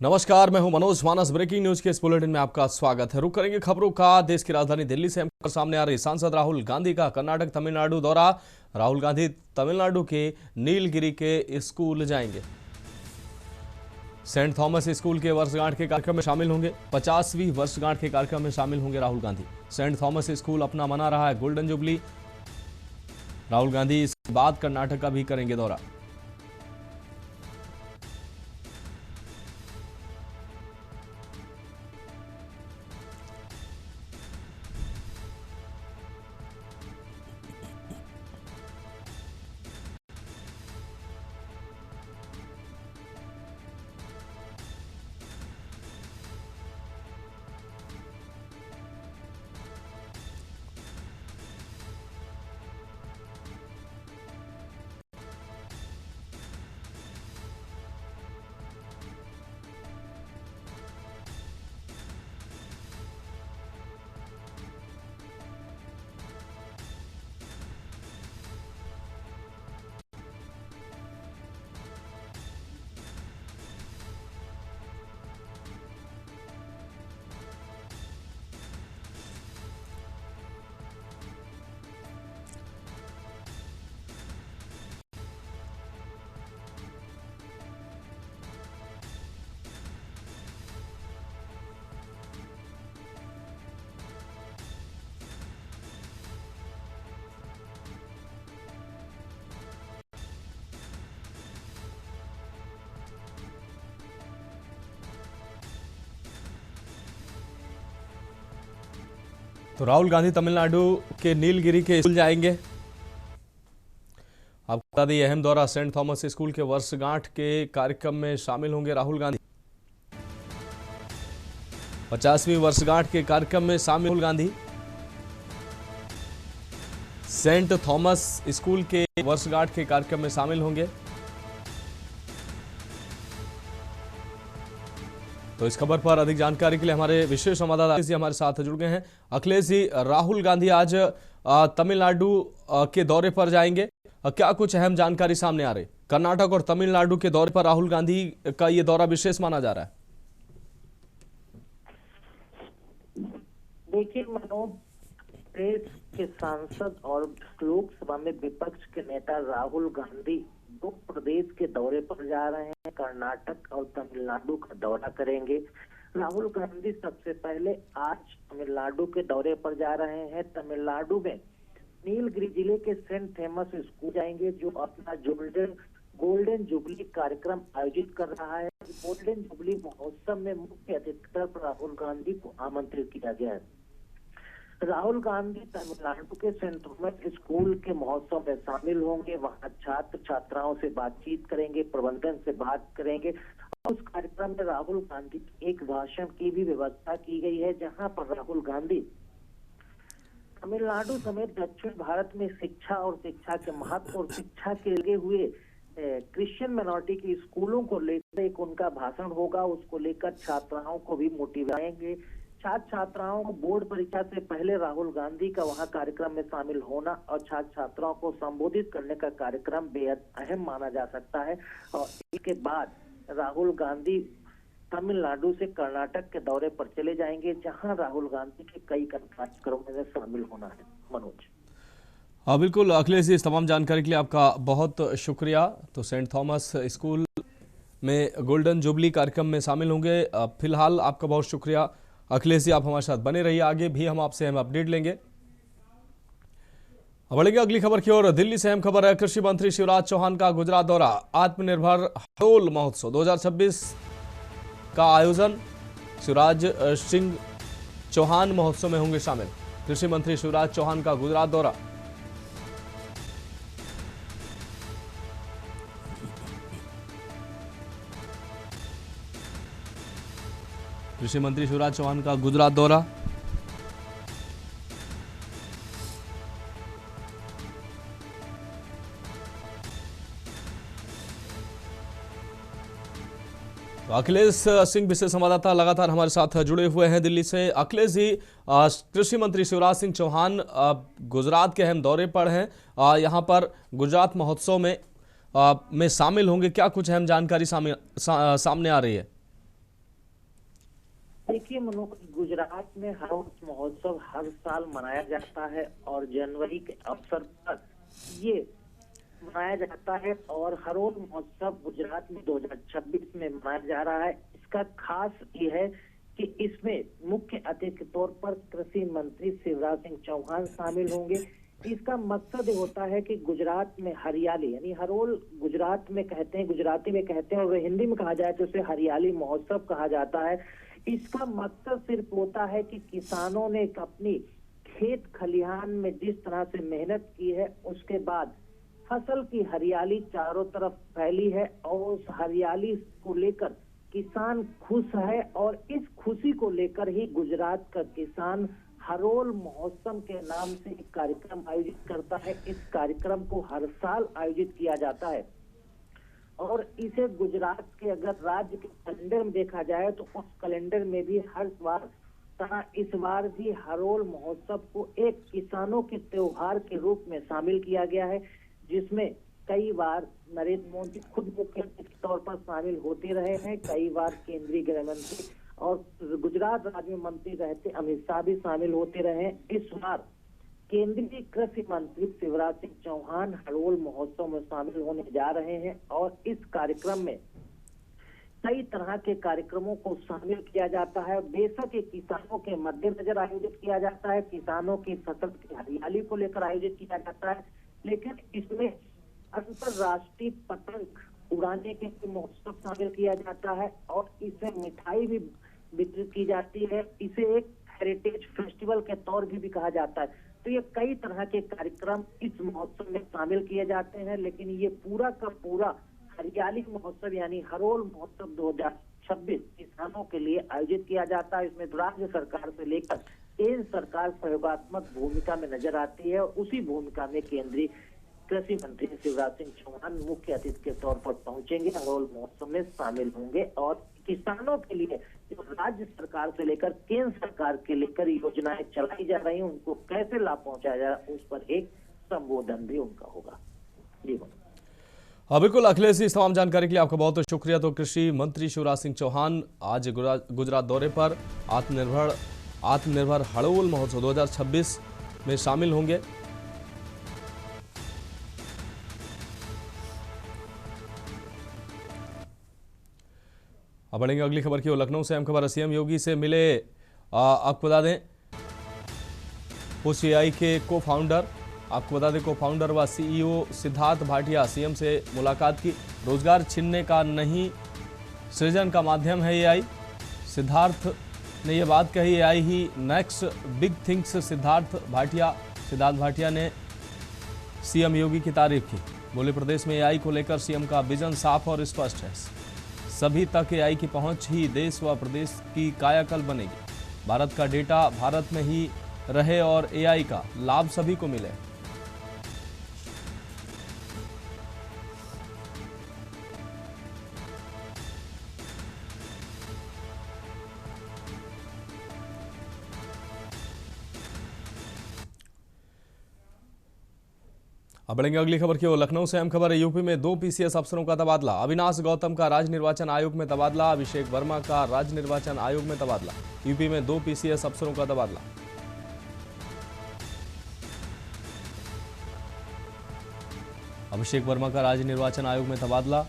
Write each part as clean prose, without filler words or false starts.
नमस्कार, मैं हूं मनोज मानस। ब्रेकिंग न्यूज के इस बुलेटिन में आपका स्वागत है। रुक करेंगे खबरों का। देश की राजधानी दिल्ली से सामने आ रही सांसद राहुल गांधी का कर्नाटक तमिलनाडु दौरा। राहुल गांधी तमिलनाडु के नीलगिरी के स्कूल जाएंगे। सेंट थॉमस स्कूल के वर्षगांठ के कार्यक्रम में शामिल होंगे। 50वीं वर्षगांठ के कार्यक्रम में शामिल होंगे Rahul Gandhi. Saint Thomas School अपना मना रहा है गोल्डन जुबली। राहुल गांधी इसके बाद कर्नाटक का भी करेंगे दौरा। तो राहुल गांधी तमिलनाडु के नीलगिरी के स्कूल जाएंगे। आपको बता दें, अहम दौरा। सेंट थॉमस स्कूल के वर्षगांठ के कार्यक्रम में शामिल होंगे राहुल गांधी। 50वीं वर्षगांठ के कार्यक्रम में शामिल Rahul Gandhi. Saint Thomas School के वर्षगांठ के कार्यक्रम में शामिल होंगे। तो इस खबर पर अधिक जानकारी के लिए हमारे विशेष संवाददाता अखिलेश जी हमारे साथ जुड़ गए हैं। अखिलेश जी, राहुल गांधी आज तमिलनाडु के दौरे पर जाएंगे। क्या कुछ अहम जानकारी सामने आ रही? कर्नाटक और तमिलनाडु के दौरे पर राहुल गांधी का ये दौरा विशेष माना जा रहा है। देखिए मनोज, देश के सांसद और लोकसभा में विपक्ष के नेता राहुल गांधी दो प्रदेश के दौरे पर जा रहे हैं। कर्नाटक और तमिलनाडु का दौरा करेंगे। राहुल गांधी सबसे पहले आज तमिलनाडु के दौरे पर जा रहे हैं। तमिलनाडु में नीलगिरी जिले के सेंट थॉमस स्कूल जाएंगे, जो अपना गोल्डन जुबली कार्यक्रम आयोजित कर रहा है। गोल्डन जुबली महोत्सव में मुख्य अतिथि पर राहुल गांधी को आमंत्रित किया गया है। राहुल गांधी तमिलनाडु के सेंट थॉमस स्कूल के महोत्सव में शामिल होंगे। वहां छात्र छात्राओं से बातचीत करेंगे, प्रबंधन से बात करेंगे। उस कार्यक्रम में राहुल गांधी की एक भाषण की भी व्यवस्था की गई है, जहां पर राहुल गांधी तमिलनाडु समेत दक्षिण भारत में शिक्षा और शिक्षा के महत्व और शिक्षा के लगे हुए क्रिश्चियन माइनॉरिटी के स्कूलों को लेकर एक उनका भाषण होगा। उसको लेकर छात्राओं को भी मोटिवेट करेंगे। छात्र छात्राओं को बोर्ड परीक्षा से पहले राहुल गांधी का वहां कार्यक्रम में शामिल होना और छात्र छात्राओं को संबोधित करने का कार्यक्रम बेहद अहम माना जा सकता है। और इसके बाद राहुल गांधी तमिलनाडु से कर्नाटक के दौरे पर चले जाएंगे, जहां राहुल गांधी के कई कार्यक्रमों में शामिल होना है। मनोज, हाँ बिल्कुल अखिलेश जी, इस तमाम जानकारी के लिए आपका बहुत शुक्रिया। तो सेंट थॉमस स्कूल में गोल्डन जुबली कार्यक्रम में शामिल होंगे। फिलहाल आपका बहुत शुक्रिया अखिलेश जी। आप हमारे साथ बने रहिए, आगे भी हम आपसे अपडेट लेंगे। बढ़ेंगे अगली खबर की ओर। दिल्ली से अहम खबर है। कृषि मंत्री शिवराज चौहान का गुजरात दौरा। आत्मनिर्भर हड़ोल महोत्सव 2026 का आयोजन। शिवराज सिंह चौहान महोत्सव में होंगे शामिल। कृषि मंत्री शिवराज चौहान का गुजरात दौरा। कृषि मंत्री शिवराज चौहान का गुजरात दौरा। तो अखिलेश सिंह विशेष संवाददाता लगातार हमारे साथ जुड़े हुए हैं दिल्ली से। अखिलेश जी, कृषि मंत्री शिवराज सिंह चौहान गुजरात के अहम दौरे पर हैं। यहां पर गुजरात महोत्सव में शामिल होंगे। क्या कुछ अहम जानकारी सामने आ रही है? गुजरात में हरोल महोत्सव हर साल मनाया जाता है और जनवरी के अवसर पर ये मनाया जाता है और हरोल महोत्सव गुजरात में 2026 में मनाया जा रहा है। इसका खास ये है कि इसमें मुख्य अतिथि के तौर पर कृषि मंत्री शिवराज सिंह चौहान शामिल होंगे। इसका मकसद होता है कि गुजरात में हरियाली, यानी हरोल गुजरात में कहते हैं, गुजराती में कहते हैं और हिंदी में कहा जाए तो उसे हरियाली महोत्सव कहा जाता है। इसका मकसद सिर्फ होता है कि किसानों ने अपनी खेत खलिहान में जिस तरह से मेहनत की है उसके बाद फसल की हरियाली चारों तरफ फैली है और उस हरियाली को लेकर किसान खुश है और इस खुशी को लेकर ही गुजरात का किसान हरोल महोत्सव के नाम से एक कार्यक्रम आयोजित करता है। इस कार्यक्रम को हर साल आयोजित किया जाता है और इसे गुजरात के अगर राज्य के कैलेंडर में देखा जाए तो उस कैलेंडर में भी हर बार तरह इस बार भी हरोल महोत्सव को एक किसानों के त्योहार के रूप में शामिल किया गया है, जिसमें कई बार नरेंद्र मोदी खुद मुख्य अतिथि के तौर पर शामिल होते रहे हैं, कई बार केंद्रीय गृह मंत्री और गुजरात राज्य में मंत्री रहते अमित शाह भी शामिल होते रहे। इस बार केंद्रीय कृषि मंत्री शिवराज सिंह चौहान हरोल महोत्सव में शामिल होने जा रहे हैं और इस कार्यक्रम में कई तरह के कार्यक्रमों को शामिल किया जाता है। बेशक ये किसानों के मद्देनजर आयोजित किया जाता है, किसानों की फसल की हरियाली को लेकर आयोजित किया जाता है, लेकिन इसमें अंतरराष्ट्रीय पतंग उड़ाने के महोत्सव शामिल किया जाता है और इसमें मिठाई भी वितरित की जाती है। इसे एक हेरिटेज फेस्टिवल के तौर भी कहा जाता है। तो ये कई तरह के कार्यक्रम इस महोत्सव में शामिल किए जाते हैं, लेकिन ये पूरा का पूरा हरियाली महोत्सव यानी हरोल महोत्सव 2026 किसानों के लिए आयोजित किया जाता है। इसमें राज्य सरकार से लेकर केंद्र सरकार सहयोगात्मक भूमिका में नजर आती है और उसी भूमिका में केंद्रीय कृषि मंत्री शिवराज सिंह चौहान मुख्य अतिथि के तौर पर पहुंचेंगे, हरोल महोत्सव में शामिल होंगे और किसानों के लिए जो राज्य सरकार से लेकर केंद्र सरकार के लेकर योजनाएं चलाई जा रही हैं उनको कैसे लाभ पहुंचाया जा रहा है उस पर एक संबोधन भी उनका होगा। जी बिल्कुल अखिलेश जी, इस तमाम जानकारी के लिए आपका बहुत बहुत शुक्रिया। तो कृषि मंत्री शिवराज सिंह चौहान आज गुजरात दौरे पर आत्मनिर्भर हरोल महोत्सव 2026 में शामिल होंगे। अब बढ़ेंगे अगली खबर की ओर। लखनऊ से अहम खबर सीएम योगी से मिले आपको बता दें एआई के को फाउंडर व सीईओ सिद्धार्थ भाटिया सीएम से मुलाकात की। रोजगार छीनने का नहीं सृजन का माध्यम है एआई। सिद्धार्थ ने यह बात कही, एआई ही next big things. Siddharth Bhatia ने सीएम योगी की तारीफ की। बोले प्रदेश में एआई को लेकर सीएम का विजन साफ और स्पष्ट है। सभी तक एआई की पहुंच ही देश व प्रदेश की कायाकल्प बनेगी। भारत का डेटा भारत में ही रहे और एआई का लाभ सभी को मिले। अब बढ़ेंगे अगली खबर की ओर। लखनऊ से अहम खबर है, यूपी में 2 पीसीएस अफसरों का तबादला। अविनाश गौतम का राज्य निर्वाचन आयोग में तबादला, अभिषेक वर्मा का राज्य निर्वाचन आयोग में तबादला। यूपी में 2 पीसीएस अफसरों का तबादला। अभिषेक वर्मा का राज्य निर्वाचन आयोग में तबादला।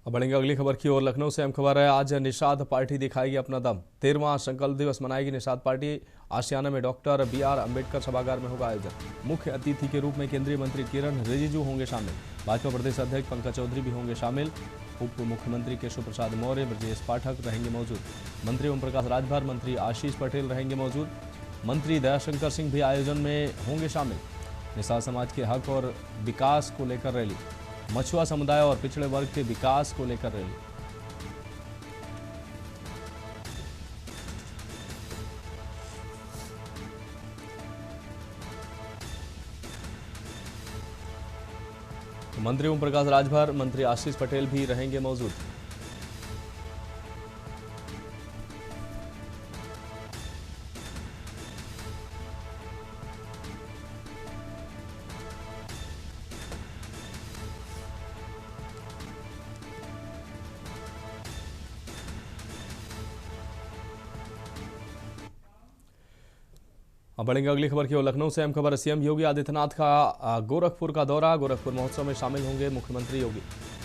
अब बढ़ेंगे अगली खबर की ओर। लखनऊ से अहम खबर है, आज निषाद पार्टी दिखाएगी अपना दम। 13वां संकल्प दिवस मनाएगी निषाद पार्टी। आशियाना में डॉक्टर BR अम्बेडकर सभागार में होगा आयोजन। मुख्य अतिथि के रूप में केंद्रीय मंत्री किरण रिजिजू होंगे शामिल। भाजपा प्रदेश अध्यक्ष पंकज चौधरी भी होंगे शामिल। उप मुख्यमंत्री केशव प्रसाद मौर्य, ब्रजेश पाठक रहेंगे मौजूद। मंत्री ओम प्रकाश राजभर, मंत्री आशीष पटेल रहेंगे मौजूद। मंत्री दयाशंकर सिंह भी आयोजन में होंगे शामिल। निषाद समाज के हक और विकास को लेकर रैली। मछुआ समुदाय और पिछड़े वर्ग के विकास को लेकर रैली। मंत्री ओम प्रकाश राजभर, मंत्री आशीष पटेल भी रहेंगे मौजूद। अब बढ़ेंगे अगली खबर की ओर। लखनऊ से अहम खबर। सीएम योगी आदित्यनाथ का गोरखपुर का दौरा। गोरखपुर महोत्सव में शामिल होंगे मुख्यमंत्री योगी।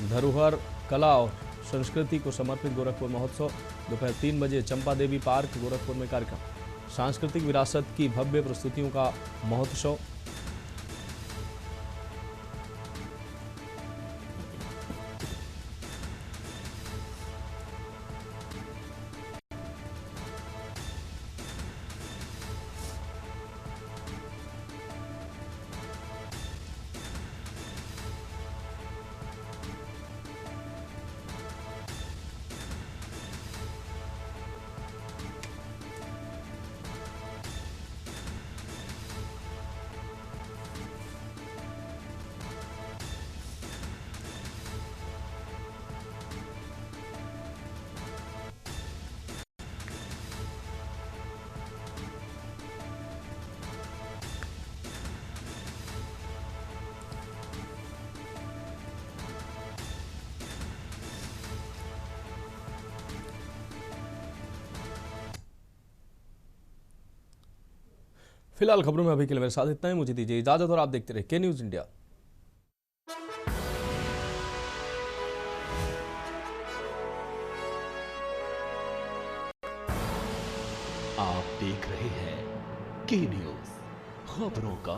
धरोहर कला और संस्कृति को समर्पित गोरखपुर महोत्सव। दोपहर 3 बजे चंपा देवी पार्क गोरखपुर में कार्यक्रम। सांस्कृतिक विरासत की भव्य प्रस्तुतियों का महोत्सव। फिलहाल खबरों में अभी के लिए मेरे साथ इतना ही। मुझे दीजिए इजाजत और आप देखते रहे के न्यूज इंडिया। आप देख रहे हैं के न्यूज, खबरों का